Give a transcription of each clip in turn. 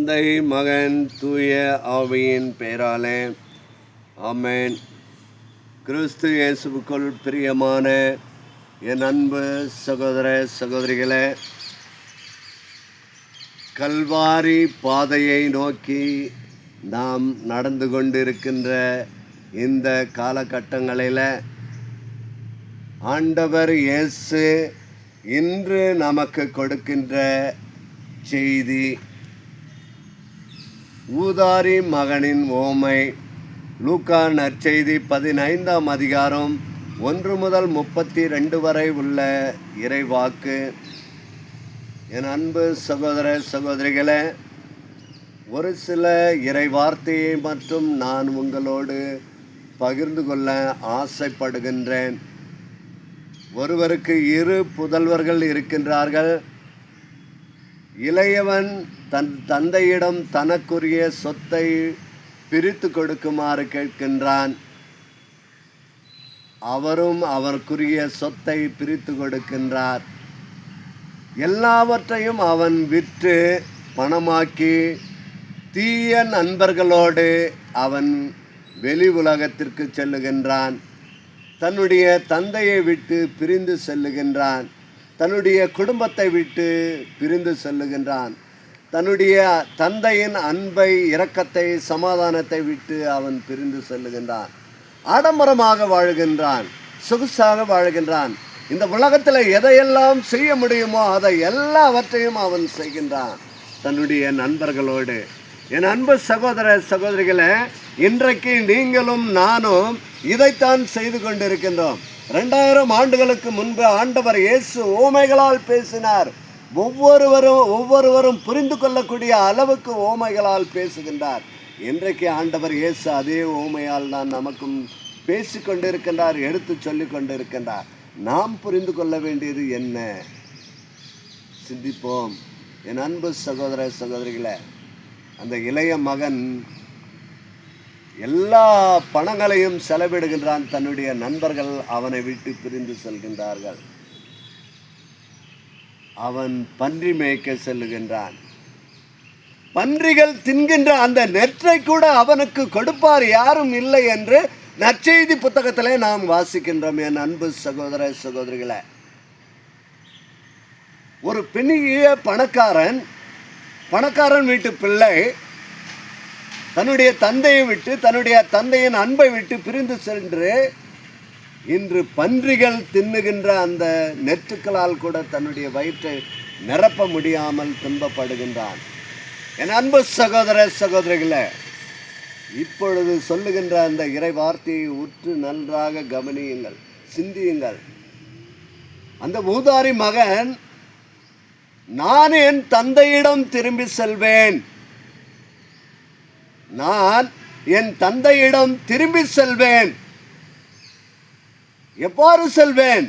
தந்தை, மகன், தூய ஆவியின் பெயராலே ஆமென். கிறிஸ்து இயேசுவுக்குள் பிரியமான என் அன்பு சகோதர சகோதரிகளே, கல்வாரி பாதையை நோக்கி நாம் நடந்து கொண்டிருக்கின்ற இந்த காலகட்டங்களில் ஆண்டவர் இயேசு இன்று நமக்கு கொடுக்கின்ற செய்தி ஊதாரி மகனின் ஓமை. லூக்கா நற்செய்தி 15ஆம் அதிகாரம் 1 முதல் 32 வரை உள்ள இறைவாக்கு. என் அன்பு சகோதர சகோதரிகளே, ஒரு சில இறை வார்த்தையை மட்டும் நான் உங்களோடு பகிர்ந்து கொள்ள ஆசைப்படுகின்றேன். ஒருவருக்கு 2 புதல்வர்கள் இருக்கின்றார்கள். இளையவன் தன் தந்தையிடம் தனக்குரிய சொத்தை பிரித்து கொடுக்குமாறு கேட்கின்றான். அவரும் அவருக்குரிய சொத்தை பிரித்து கொடுக்கின்றார். எல்லாவற்றையும் அவன் விற்று பணமாக்கி தீய நண்பர்களோடு அவன் வெளி உலகத்திற்கு செல்லுகின்றான். தன்னுடைய தந்தையை விட்டு பிரிந்து செல்லுகின்றான். தன்னுடைய குடும்பத்தை விட்டு பிரிந்து செல்லுகின்றான். தன்னுடைய தந்தையின் அன்பை, இரக்கத்தை, சமாதானத்தை விட்டு அவன் பிரிந்து செல்லுகின்றான். ஆடம்பரமாக வாழ்கின்றான், சொகுசாக வாழ்கின்றான். இந்த உலகத்தில் எதையெல்லாம் செய்ய முடியுமோ அதை எல்லாவற்றையும் அவன் செய்கின்றான் தன்னுடைய நண்பர்களோடு. என் அன்பு சகோதர சகோதரிகளே, இன்றைக்கு நீங்களும் நானும் இதைத்தான் செய்து கொண்டிருக்கின்றோம். 2000 ஆண்டுகளுக்கு முன்பு ஆண்டவர் இயேசு ஓமைகளால் பேசினார். ஒவ்வொருவரும் புரிந்து கொள்ளக்கூடிய அளவுக்கு ஓமைகளால் பேசுகின்றார். இன்றைக்கு ஆண்டவர் இயேசு அதே ஓமையால் தான் நமக்கும் பேசி கொண்டிருக்கின்றார், எடுத்து சொல்லி கொண்டிருக்கின்றார். நாம் புரிந்து கொள்ள வேண்டியது என்ன? சிந்திப்போம். என் அன்பு சகோதர சகோதரிகளே, அந்த இளைய மகன் எல்லா பணங்களையும் செலவிடுகின்றான். தன்னுடைய நண்பர்கள் அவனை விட்டு பிரிந்து செல்கின்றார்கள். அவன் பன்றி மேய்க்க செல்லுகின்றான். பன்றிகள் தின்கின்ற அந்த நெற்றை கூட அவனுக்கு கொடுப்பார் யாரும் இல்லை என்று நற்செய்தி புத்தகத்திலே நாம் வாசிக்கின்றோம். என் அன்பு சகோதர சகோதரிகளே, ஒரு பெரிய பணக்காரன் வீட்டு பிள்ளை தன்னுடைய தந்தையை விட்டு, தன்னுடைய தந்தையின் அன்பை விட்டு பிரிந்து சென்று இன்று பன்றிகள் தின்னுகின்ற அந்த நெற்றுக்களால் கூட தன்னுடைய வயிற்றை நிரப்ப முடியாமல் துன்பப்படுகின்றான். என் அன்பு சகோதர சகோதரிகளே, இப்பொழுது சொல்லுகின்ற அந்த இறை வார்த்தையை உற்று நன்றாக கவனியுங்கள், சிந்தியுங்கள். அந்த ஊதாரி மகன், நான் என் தந்தையிடம் திரும்பி செல்வேன், நான் என் தந்தையிடம் திரும்பி செல்வேன். எவ்வாறு செல்வேன்?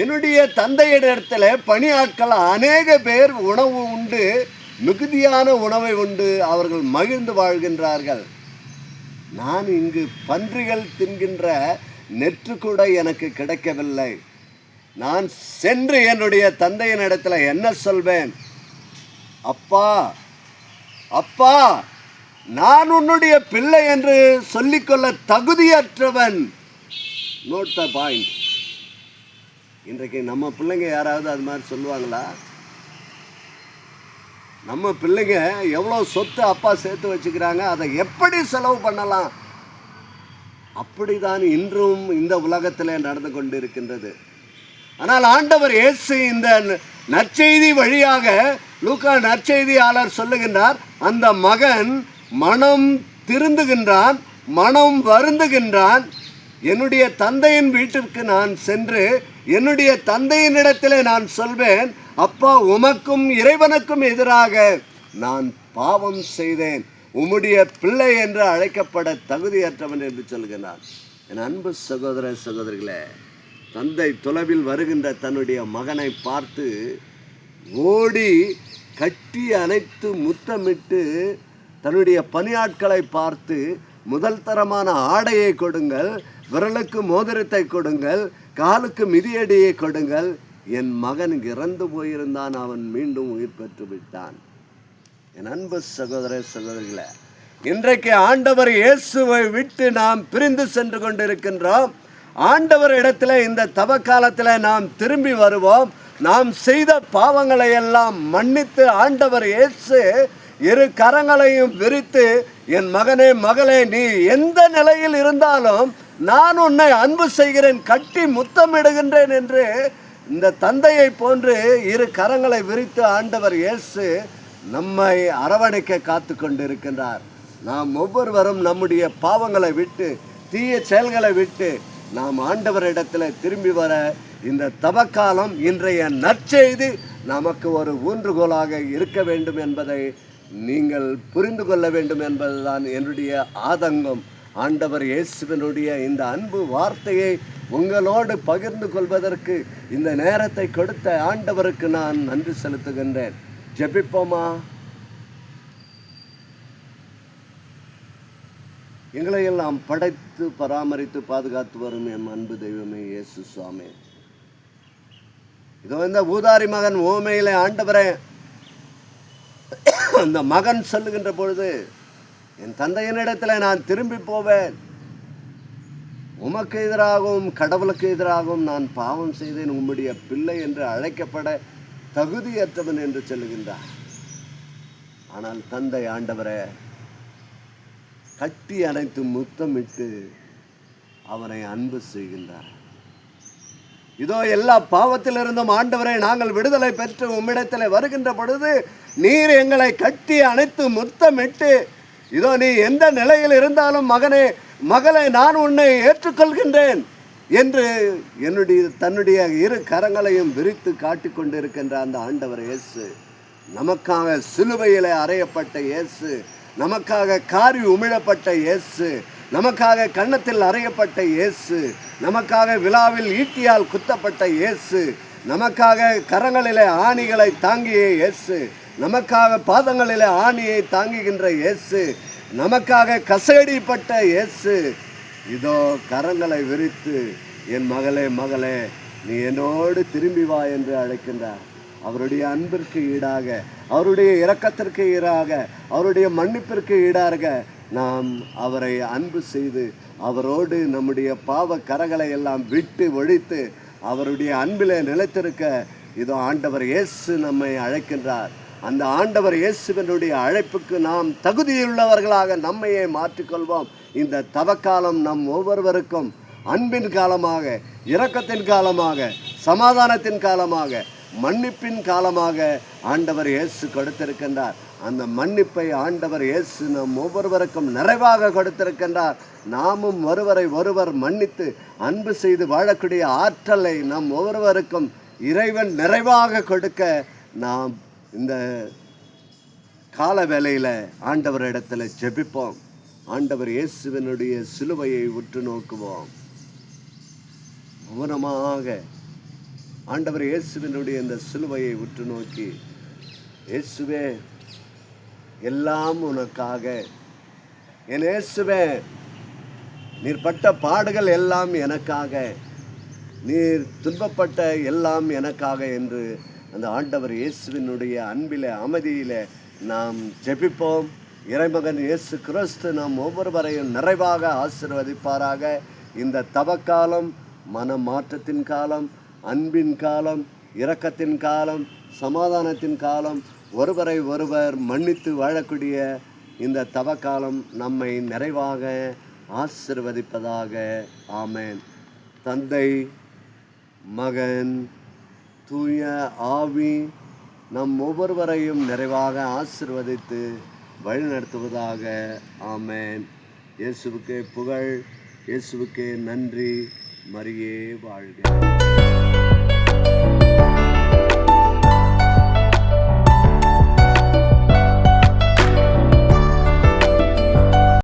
என்னுடைய தந்தையிடத்தில் பணியாட்கள் அநேக பேர் உணவு உண்டு, மிகுதியான உணவை உண்டு, அவர்கள் மகிழ்ந்து வாழ்கின்றார்கள். நான் இங்கு பன்றிகள் தின்கின்ற நெற்று கூட எனக்கு கிடைக்கவில்லை. நான் சென்று என்னுடைய தந்தையின் இடத்துல என்ன சொல்வேன்? அப்பா, அப்பா, நான் உன்னுடைய பிள்ளை என்று சொல்லிக்கொள்ள தகுதியற்றவன். Note the point. இன்றைக்கு நம்ம பிள்ளைங்க யாராவது அது மாதிரி சொல்லுவாங்களா? நம்ம பிள்ளைங்க எவ்வளோ சொத்து அப்பா சேர்த்து வச்சுக்கிறாங்க, அதை எப்படி செலவு பண்ணலாம்? அப்படிதான் இன்றும் இந்த உலகத்தில் நடந்து கொண்டு இருக்கின்றது. ஆனால் ஆண்டவர் இயேசு இந்த நற்செய்தி வழியாக லூக்கா நற்செய்தியாளர் சொல்லுகின்றார், அந்த மகன் மனம் திருந்துகின்றான், மனம் வருந்துகின்றான். என்னுடைய தந்தையின் வீட்டிற்கு நான் சென்று என்னுடைய தந்தையினிடத்திலே நான் சொல்வேன், அப்பா, உமக்கும் இறைவனுக்கும் எதிராக நான் பாவம் செய்தேன், உம்முடைய பிள்ளை என்று அழைக்கப்பட தகுதியற்றவன் என்று சொல்கிறான். என் அன்பு சகோதர சகோதரிகளே, தந்தை தொலைவில் வருகின்ற தன்னுடைய மகனை பார்த்து ஓடி கட்டி அணைத்து முத்தமிட்டு தன்னுடைய பணியாட்களை பார்த்து, முதல் தரமான ஆடையை கொடுங்கள், விரலுக்கு மோதிரத்தை கொடுங்கள், காலுக்கு மிதியடியை கொடுங்கள். என் மகன் இறந்து போயிருந்தான், அவன் மீண்டும் உயிர் பெற்று விட்டான். என் அன்பு சகோதர சகோதரிகளே, இன்றைக்கு ஆண்டவர் இயேசுவை விட்டு நாம் பிரிந்து சென்று கொண்டிருக்கின்றோம். ஆண்டவர் இடத்துல இந்த தவ காலத்தில் நாம் திரும்பி வருவோம். நாம் செய்த பாவங்களை எல்லாம் மன்னித்து ஆண்டவர் இயேசு இரு கரங்களையும் விரித்து, என் மகனே மகளே, நீ எந்த நிலையில் இருந்தாலும் நான் உன்னை அன்பு செய்கிறேன், கட்டி முத்தமிடுகின்றேன் என்று இந்த தந்தையை போன்று இரு கரங்களை விரித்து ஆண்டவர் இயேசு நம்மை அரவணைக்க காத்து கொண்டிருக்கின்றார். நாம் ஒவ்வொருவரும் நம்முடைய பாவங்களை விட்டு, தீய செயல்களை விட்டு நாம் ஆண்டவரிடத்தில் திரும்பி வர இந்த தவக்காலம், இன்றைய நற்செய்தி நமக்கு ஒரு ஊன்றுகோலாக இருக்க வேண்டும் என்பதை நீங்கள் புரிந்து கொள்ள வேண்டும் என்பதுதான் என்னுடைய ஆதங்கம். ஆண்டவர் இயேசுவினுடைய இந்த அன்பு வார்த்தையை உங்களோடு பகிர்ந்து கொள்வதற்கு இந்த நேரத்தை கொடுத்த ஆண்டவருக்கு நான் நன்றி செலுத்துகின்றேன். ஜெபிப்போமா? எங்களை எல்லாம் படைத்து பராமரித்து பாதுகாத்து வரும் என் அன்பு தெய்வமே இயேசு சுவாமி, இதோ இந்த ஊதாரி மகன் ஓமையில ஆண்டவரே, அந்த மகன் சொல்லுகின்ற பொழுது, என் தந்தையினிடத்தில் நான் திரும்பி போவேன், உமக்கு எதிராகவும் கடவுளுக்கு எதிராகவும் நான் பாவம் செய்தேன், உம்முடைய பிள்ளை என்று அழைக்கப்பட தகுதியற்றவன் என்று சொல்லுகின்றார். ஆனால் தந்தை ஆண்டவரை கட்டி அணைத்து முத்தமிட்டு அவனை அன்பு செய்கின்றார். இதோ எல்லா பாவத்திலிருந்தும் ஆண்டவரை நாங்கள் விடுதலை பெற்று உம்மிடத்தில் வருகின்ற பொழுது நீர் எங்களை கட்டி அணைத்து முத்தமிட்டு, இதோ நீ எந்த நிலையில் இருந்தாலும் மகனே மகளே நான் உன்னை ஏற்றுக்கொள்கின்றேன் என்று தன்னுடைய இரு கரங்களையும் விரித்து காட்டிக் கொண்டிருக்கின்ற அந்த ஆண்டவர் இயேசு, நமக்காக சிலுவையிலே அறையப்பட்ட இயேசு, நமக்காக காரி உமிழப்பட்ட இயேசு, நமக்காக கன்னத்தில் அறையப்பட்ட இயேசு, நமக்காக விழாவில் ஈட்டியால் குத்தப்பட்ட இயேசு, நமக்காக கரங்களிலே ஆணிகளை தாங்கிய இயேசு, நமக்காக பாதங்களிலே ஆணியை தாங்குகின்ற இயேசு, நமக்காக கசேடிப்பட்ட இயேசு, இதோ கரங்களை விரித்து என் மகளே மகளே நீ என்னோடு திரும்பி வா என்று அழைக்கின்றார். அவருடைய அன்பிற்கு ஈடாக, அவருடைய இரக்கத்திற்கு ஈடாக, அவருடைய மன்னிப்பிற்கு ஈடாக நாம் அவரை அன்பு செய்து அவரோடு நம்முடைய பாவ கரங்களை எல்லாம் விட்டு ஒழித்து அவருடைய அன்பிலே நிலைத்திருக்க இதோ ஆண்டவர் இயேசு நம்மை அழைக்கின்றார். அந்த ஆண்டவர் இயேசுவினுடைய அழைப்புக்கு நாம் தகுதியுள்ளவர்களாக நம்மையே மாற்றிக்கொள்வோம். இந்த தவக்காலம் நம் ஒவ்வொருவருக்கும் அன்பின் காலமாக, இரக்கத்தின் காலமாக, சமாதானத்தின் காலமாக, மன்னிப்பின் காலமாக ஆண்டவர் இயேசு கொடுத்திருக்கின்றார். அந்த மன்னிப்பை ஆண்டவர் இயேசு நம் ஒவ்வொருவருக்கும் நிறைவாக கொடுத்திருக்கின்றார். நாமும் ஒருவரை ஒருவர் மன்னித்து அன்பு செய்து வாழக்கூடிய ஆற்றலை நம் ஒவ்வொருவருக்கும் இறைவன் நிறைவாக கொடுக்க நாம் இந்த கால வேளையில் ஆண்டவரிடத்தில் ஜெபிப்போம். ஆண்டவர் இயேசுவினுடைய சிலுவையை உற்று நோக்குவோம். மௌனமாக ஆண்டவர் இயேசுவினுடைய இந்த சிலுவையை உற்று நோக்கி, இயேசுவே எல்லாம் உனக்காக, என் இயேசுவே நீர் பட்ட பாடுகள் எல்லாம் எனக்காக, நீர் துன்பப்பட்ட எல்லாம் எனக்காக என்று அந்த ஆண்டவர் இயேசுவினுடைய அன்பிலே அமைதியிலே நாம் ஜெபிப்போம். இறைமகன் இயேசு கிறிஸ்து நாம் ஒவ்வொருவரையும் நிறைவாக ஆசீர்வதிப்பாராக. இந்த தவக்காலம் மனமாற்றத்தின் காலம், அன்பின் காலம், இரக்கத்தின் காலம், சமாதானத்தின் காலம், ஒருவரை ஒருவர் மன்னித்து வாழக்கூடிய இந்த தவக்காலம் நம்மை நிறைவாக ஆசீர்வதிப்பதாக. ஆமென். தந்தை, மகன், தூய ஆவி நம் ஒவ்வொருவரையும் நிறைவாக ஆசீர்வதித்து வழிநடத்துவதாக. ஆமென். இயேசுவுக்கே புகழ், இயேசுவுக்கே நன்றி. மரியே வாழ்க.